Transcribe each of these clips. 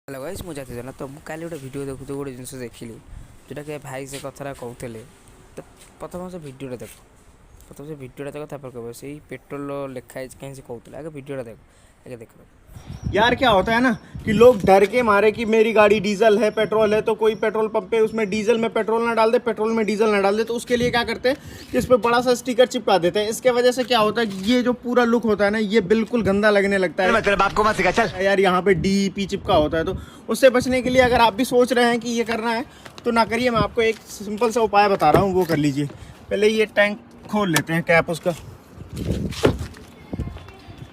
Hello guys मुझे जाती ना तो मुझे काली गोटे भिडियो देखु गोटे जिन देखिली जोटा कि भाई से कथा कहते तो प्रथम से भिडियो देख प्रथम से भिडियो देख कह से पेट्रोल लिखाई कहीं से कहते आगे भिडियो देख आगे देख यार क्या होता है ना कि लोग डर के मारे कि मेरी गाड़ी डीजल है पेट्रोल है तो कोई पेट्रोल पंप पे उसमें डीजल में पेट्रोल ना डाल दे, पेट्रोल में डीजल ना डाल दे, तो उसके लिए क्या करते हैं कि इस पर बड़ा सा स्टिकर चिपका देते हैं। इसके वजह से क्या होता है कि ये जो पूरा लुक होता है ना ये बिल्कुल गंदा लगने लगता है। तेरे बाप को मत सिखा चल यार, यहाँ पे DEP चिपका होता है। तो उससे बचने के लिए अगर आप भी सोच रहे हैं कि ये करना है तो ना करिए। मैं आपको एक सिंपल सा उपाय बता रहा हूँ, वो कर लीजिए। पहले ये टैंक खोल लेते हैं, कैप उसका।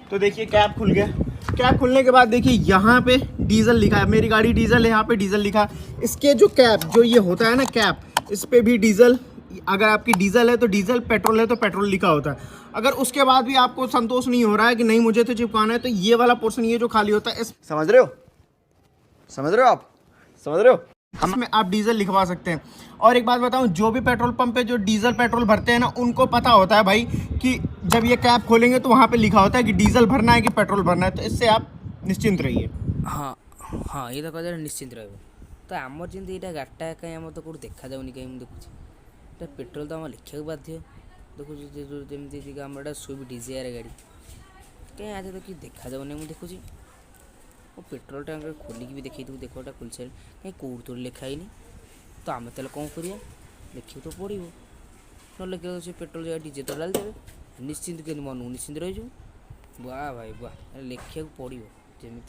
तो देखिए कैप खुल गया। कैप खुलने के बाद देखिए यहाँ पे डीजल लिखा है, मेरी गाड़ी डीजल है, यहाँ पे डीजल लिखा है। इसके जो कैप जो ये होता है ना कैप, इस पे भी डीजल, अगर आपकी डीजल है तो डीजल, पेट्रोल है तो पेट्रोल लिखा होता है। अगर उसके बाद भी आपको संतोष नहीं हो रहा है कि नहीं मुझे तो चिपकाना है, तो ये वाला पोर्शन ये जो खाली होता है समझ रहे हो, समझ रहे हो आप, समझ रहे हो, इसमें आप डीजल लिखवा सकते हैं। और एक बात बताऊं, जो भी पेट्रोल पंप पे जो डीजल पेट्रोल भरते हैं ना, उनको पता होता है भाई कि जब ये कैप खोलेंगे तो वहाँ पे लिखा होता है कि डीजल भरना है कि पेट्रोल भरना है। तो इससे आप निश्चिंत रहिए। हाँ हाँ ये तो कह निश्चिंत रही। तो आमर जमी यहाँ गाड़िटा कहीं आम तो कौट देखा जाऊनी कहीं मुझे देखुची पेट्रोल तो आम लिखा बाध्य देखुची जमी आम स्विफ्ट डिजायर गाड़ी कहीं आज तो कि देखा जाऊनी मुझे देखुची और पेट्रोल टैंक खोलिकी भी देखी देखो खोल सारे कहीं कौट तो लिखाई तो आम तेल कौन करिया देखिए तो पड़ो ना लिखा से पेट्रोल जगह डीजे तो डाल देवे निश्चिंत के मन निश्चिंत रही वाह भाई वाह लिखा पड़ो जमी